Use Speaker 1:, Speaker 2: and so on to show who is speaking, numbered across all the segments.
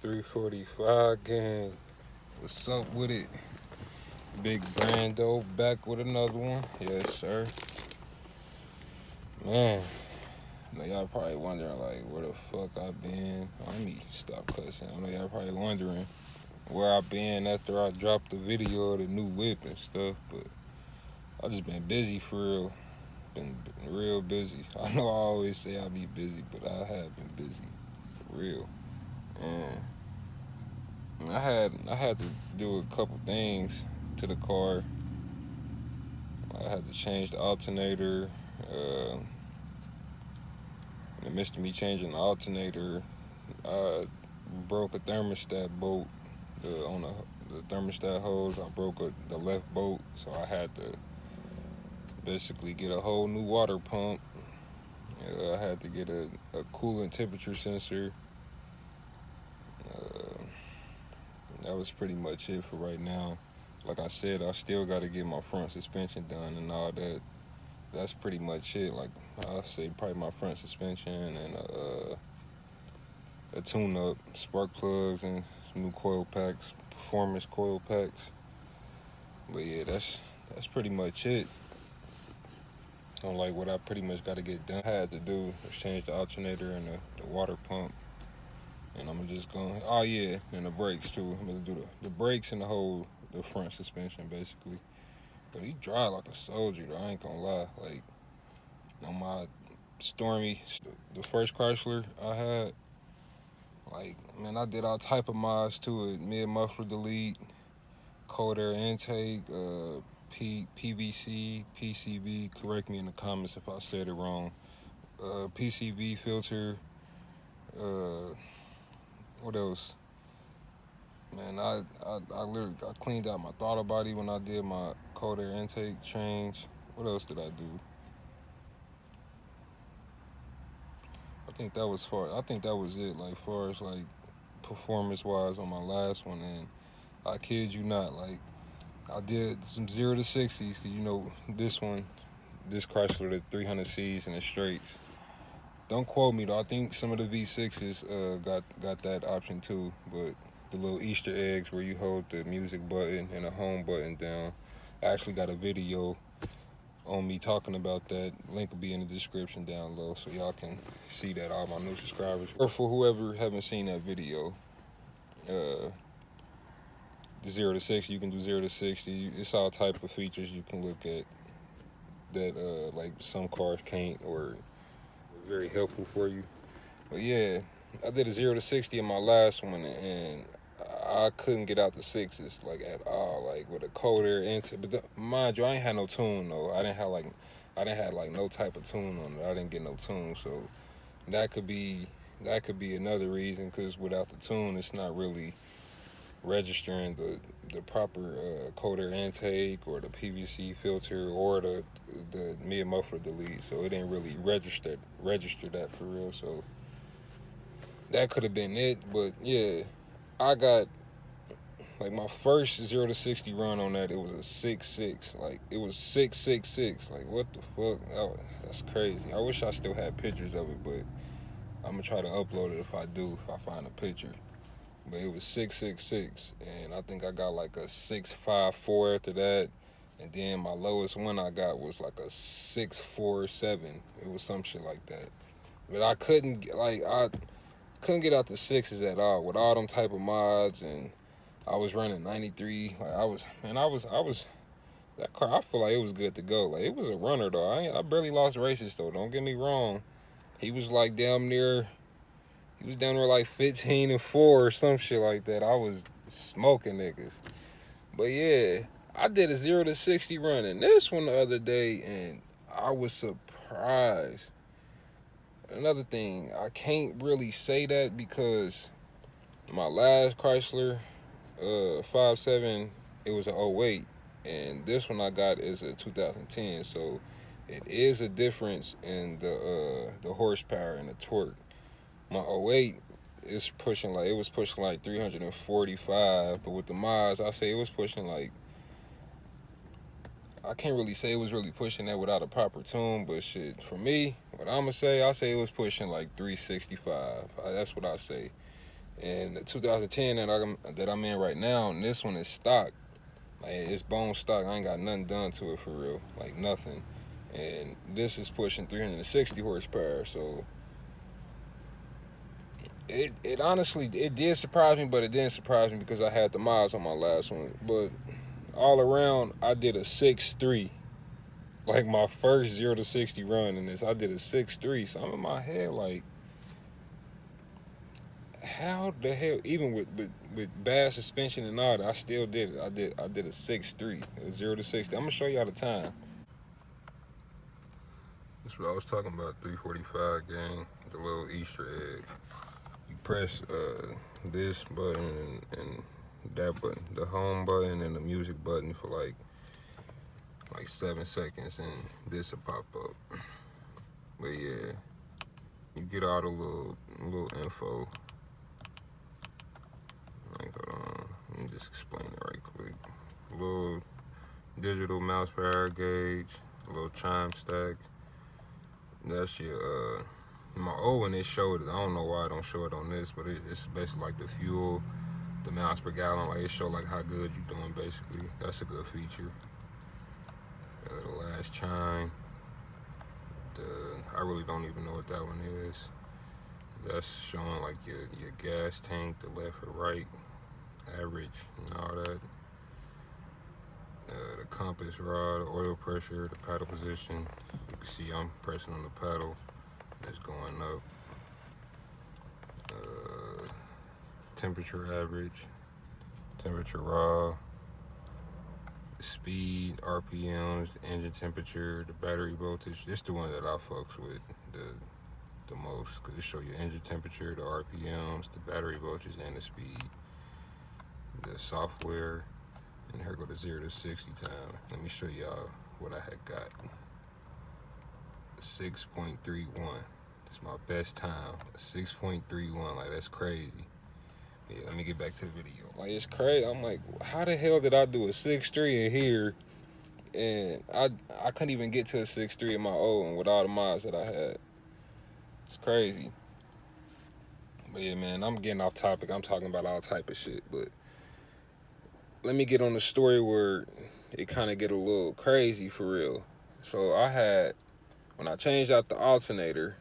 Speaker 1: 345 gang. What's up with it? Big Brando back with another one. Yes, sir. Man, now y'all probably wondering like where the fuck I been. Let me stop cussing. I know y'all probably wondering where I been after I dropped the video of the new whip and stuff, but I just been busy for real. Been real busy. I know I always say I be busy, but I have been busy for real. I had to do a couple things to the car. I had to change the alternator. In the midst of me changing the alternator, I broke a thermostat bolt on the thermostat hose. I broke the left bolt, so I had to basically get a whole new water pump. I had to get a coolant temperature sensor. Uh, that was pretty much it for right now. Like I said, I still got to get my front suspension done and all that. That's pretty much it. Like I say, probably my front suspension and a tune-up, spark plugs, and some new coil packs, performance coil packs. But yeah, that's pretty much it. On like what I pretty much got to get done. I had to do was change the alternator and the water pump. And I'm just going. Oh yeah, and the brakes too. I'm gonna do the brakes and the front suspension basically. But he drive like a soldier though. I ain't gonna lie. Like on my Stormy, the first Chrysler I had, like man, I did all type of mods to it. Mid muffler delete, cold air intake, PVC, PCV. Correct me in the comments if I said it wrong. PCV filter. Uh, what else? Man, I literally I cleaned out my throttle body when I did my cold air intake change. What else did I do? I think that was it. Like far as like performance wise on my last one, and I kid you not, like I did some 0 to 60s. Cause you know this Chrysler, the 300Cs and the straights. Don't quote me though. I think some of the V6s got that option too, but the little Easter eggs where you hold the music button and the home button down. I actually got a video on me talking about that. Link will be in the description down low so y'all can see that, all my new subscribers. Or for whoever haven't seen that video, the 0 to 60, you can do 0 to 60. It's all type of features you can look at that like some cars can't or very helpful for you. But yeah, I did a 0 to 60 in my last one and I couldn't get out the sixes like at all, like with a cold air intake. But mind you, I ain't had no tune though. I didn't have like no type of tune on it. I didn't get no tune, so that could be another reason. Cause without the tune, it's not really registering the proper cold air intake or the PVC filter or the mid muffler delete. So it didn't really register that for real. So that could have been it. But yeah, I got like my first 0 to 60 run on that. It was a 6.6. Like it was 6.66. Like what the fuck? That's crazy. I wish I still had pictures of it, but I'm gonna try to upload it if I find a picture. But it was 6.66, and I think I got like a 6.54 after that, and then my lowest one I got was like a 6.47. It was some shit like that. But I couldn't get out the sixes at all with all them type of mods, and I was running 93. Like I was that car. I feel like it was good to go. Like it was a runner though. I barely lost races though. Don't get me wrong. He was like damn near. He was down there like 15-4 or some shit like that. I was smoking niggas. But yeah, I did a 0 to 60 run in this one the other day, and I was surprised. Another thing, I can't really say that because my last Chrysler 5.7, it was an '08, and this one I got is a 2010. So it is a difference in the horsepower and the torque. My '08 it was pushing like 345, but with the mods, I say it was pushing like, I can't really say it was really pushing that without a proper tune, but shit, for me, what I'ma say, I say it was pushing like 365. That's what I say. And the 2010 that I'm in right now, and this one is stock. Like, it's bone stock. I ain't got nothing done to it for real, like nothing. And this is pushing 360 horsepower. So it honestly, it did surprise me, but it didn't surprise me because I had the miles on my last one. But all around, I did a 6.3. Like my first 0 to 60 run in this, I did a 6.3. So I'm in my head like, how the hell, even with bad suspension and all that, I still did it. I did a 6.3, a 0 to 60. I'm gonna show y'all the time. That's what I was talking about, 345 gang, the little Easter egg. You press this button and that button, the home button and the music button for like 7 seconds, and this will pop up. But yeah, you get all the little info. Like, hold on, let me just explain it right quick. A little digital mouse per hour gauge, a little chime stack. That's your my old one, it showed it. I don't know why I don't show it on this, but it's basically like the fuel, the miles per gallon. Like, it show like how good you're doing basically. That's a good feature. The last chime. I really don't even know what that one is. That's showing like your gas tank, the left or right, average, and all that. The compass rod, oil pressure, the paddle position. You can see I'm pressing on the paddle. It's going up. Temperature average, temperature raw, the speed, RPMs, engine temperature, the battery voltage. This is the one that I fucks with the most, because it show your engine temperature, the RPMs, the battery voltage, and the speed. The software, and here go the 0 to 60 time. Let me show y'all what I had got. 6.31. It's my best time. 6.31. Like, that's crazy. Yeah, let me get back to the video. Like, it's crazy. I'm like, how the hell did I do a 6.3 in here? And I couldn't even get to a 6.3 in my old one with all the mods that I had. It's crazy. But yeah, man, I'm getting off topic. I'm talking about all type of shit. But let me get on the story where it kind of get a little crazy for real. So when I changed out the alternator,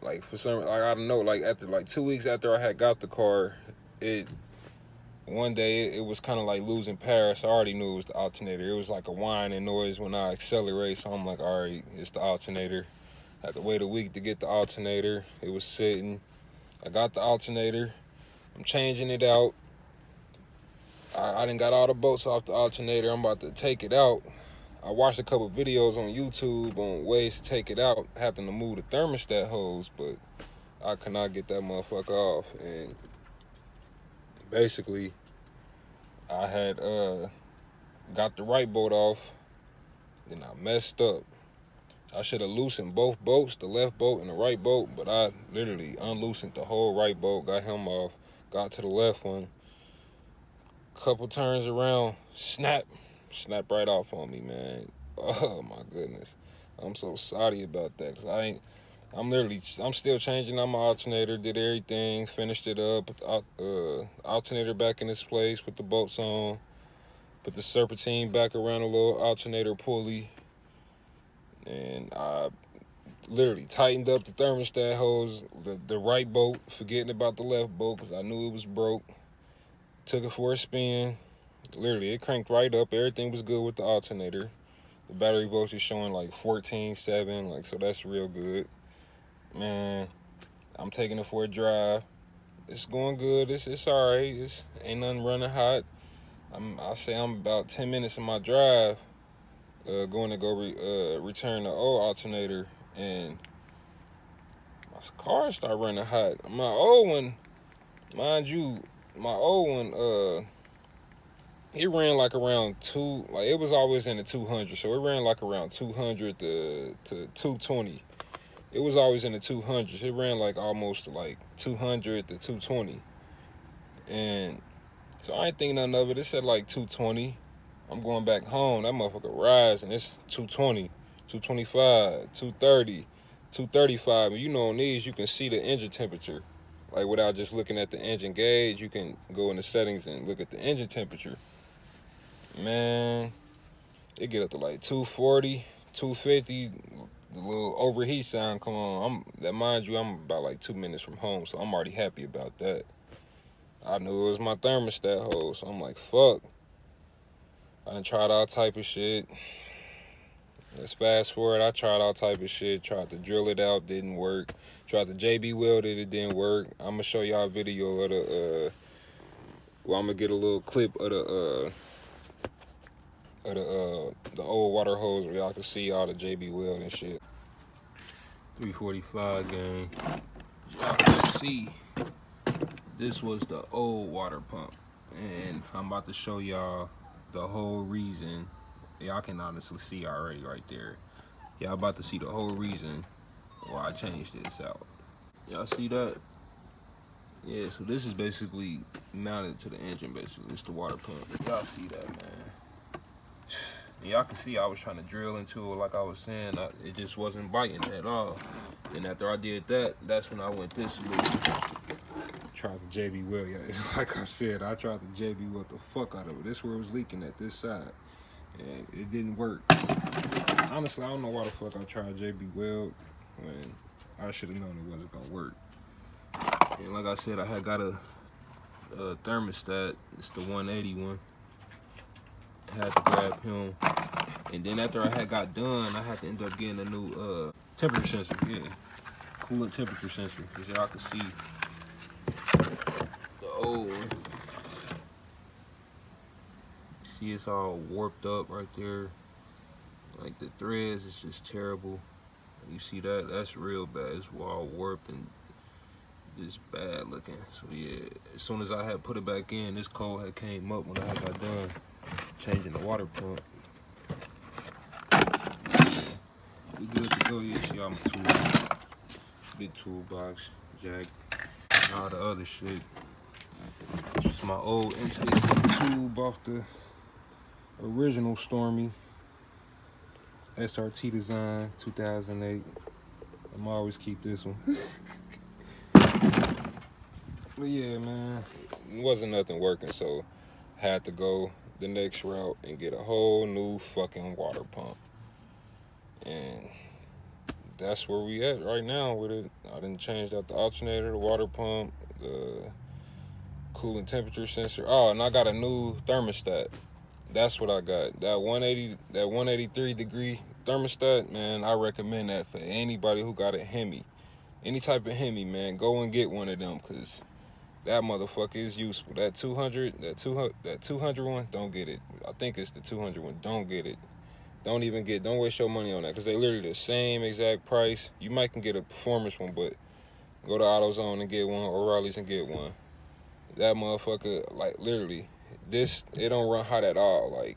Speaker 1: like, for some, like, I don't know, like, after like 2 weeks after I had got the car, one day it was kind of like losing power. So I already knew it was the alternator. It was like a whining noise when I accelerate. So I'm like, all right, it's the alternator. I had to wait a week to get the alternator. It was sitting. I got the alternator. I'm changing it out. I done got all the bolts off the alternator. I'm about to take it out. I watched a couple videos on YouTube on ways to take it out, having to move the thermostat hose, but I could not get that motherfucker off. And basically, I had got the right bolt off, then I messed up. I should have loosened both bolts, the left bolt and the right bolt, but I literally unloosened the whole right bolt, got him off, got to the left one. Couple turns around, snap right off on me, man. Oh my goodness. I'm so sorry about that, because I'm still changing out my alternator, did everything, finished it up, put the alternator back in its place, put the bolts on, put the serpentine back around a little alternator pulley, and I literally tightened up the thermostat hose, the right bolt, forgetting about the left bolt because I knew it was broke. Took it for a spin. Literally, it cranked right up. Everything was good with the alternator. The battery voltage showing like 14.7, like, so that's real good. Man, I'm taking it for a drive. It's going good. It's all right. Ain't nothing running hot. I say I'm about 10 minutes in my drive, going to go return the old alternator, and my car started running hot. My old one, mind you, it ran like around it was always in the 200, so it ran like around 200 to 220. It was always in the 200s. It ran like almost like 200 to 220. And so I ain't think nothing of it. It said like 220. I'm going back home. That motherfucker rise, and it's 220, 225, 230, 235. And you know, on these, you can see the engine temperature. Like without just looking at the engine gauge, you can go in the settings and look at the engine temperature. Man, it get up to like 240, 250. The little overheat sound come on. Mind you, I'm about like 2 minutes from home, so I'm already happy about that. I knew it was my thermostat hole, so I'm like, fuck. I done tried all type of shit. Let's fast forward. I tried all type of shit. Tried to drill it out, didn't work. Tried to JB weld it didn't work. I'm gonna show y'all a video of the well, I'm gonna get a little clip of the old water hose where y'all can see all the JB weld and shit. 345 gang. Y'all can see this was the old water pump, and I'm about to show y'all the whole reason. Y'all can honestly see already right there. Y'all about to see the whole reason why I changed this out. Y'all see that? Yeah, so this is basically mounted to the engine, basically. It's the water pump. Y'all see that, man? Y'all can see I was trying to drill into it like I was saying. It just wasn't biting at all. And after I did that, that's when I went this way. Tried to JB weld, yeah. Like I said, I tried to JB weld the fuck out of it. This where it was leaking at this side. And it didn't work. Honestly, I don't know why the fuck I tried JB weld when I should have known it wasn't gonna work. And like I said, I had got a thermostat. It's the 180 one. Had to grab him. And then after I had got done, I had to end up getting a new temperature sensor. Yeah, coolant temperature sensor. Because y'all can see the old one. See, it's all warped up right there. Like the threads is just terrible. You see that? That's real bad. It's all warped and just bad looking. So yeah, as soon as I had put it back in, this code had came up when I had got done changing the water pump. We good to go. Yeah, see all my tools. Big toolbox, jack, and all the other shit. This is my old intake tube off the original Stormy SRT design 2008. I'm always keep this one. But yeah, man, it wasn't nothing working, so I had to go the next route and get a whole new fucking water pump. And that's where we at right now with it. I done changed out the alternator, the water pump, the coolant temperature sensor. Oh, and I got a new thermostat. That's what I got. That 183 degree thermostat, man, I recommend that for anybody who got a hemi. Any type of hemi, man, go and get one of them, because that motherfucker is useful. That 200 one, don't get it. I think it's the 200 one. Don't get it. Don't waste your money on that, because they literally the same exact price. You might can get a performance one, but go to AutoZone and get one, or Riley's and get one. That motherfucker, like literally, it don't run hot at all. Like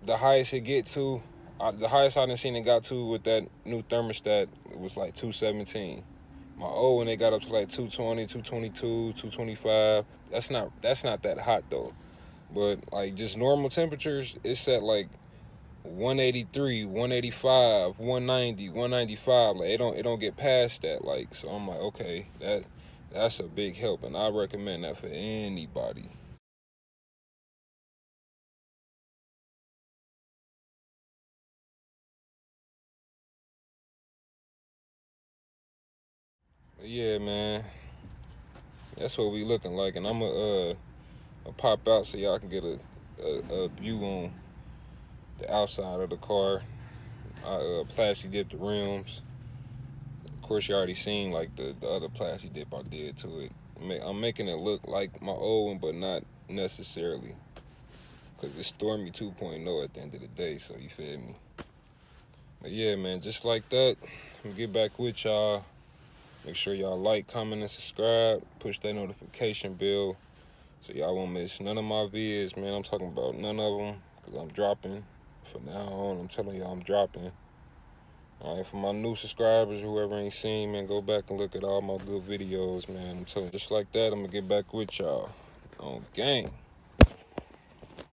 Speaker 1: the highest it get to, the highest I done seen it got to with that new thermostat, it was like 217. My old one, they got up to like 220, 222, 225. That's not that hot though. But like just normal temperatures, it's at like 183, 185, 190, 195. Like it don't get past that. Like, so I'm like, okay, that's a big help, and I recommend that for anybody. But yeah, man, that's what we looking like, and I'm gonna pop out so y'all can get a view on the outside of the car. I plastic dipped the rims. Of course, you already seen like the other plastic dip I did to it. I'm making it look like my old one, but not necessarily, because it's Stormy 2.0 at the end of the day, so you feel me? But yeah, man, just like that, I'm gonna get back with y'all. Make sure y'all like, comment, and subscribe. Push that notification bell so y'all won't miss none of my vids, man. I'm talking about none of them, because I'm dropping. From now on, I'm telling y'all I'm dropping. All right, for my new subscribers, whoever ain't seen, man, go back and look at all my good videos, man. I'm telling you, just like that, I'm going to get back with y'all on gang.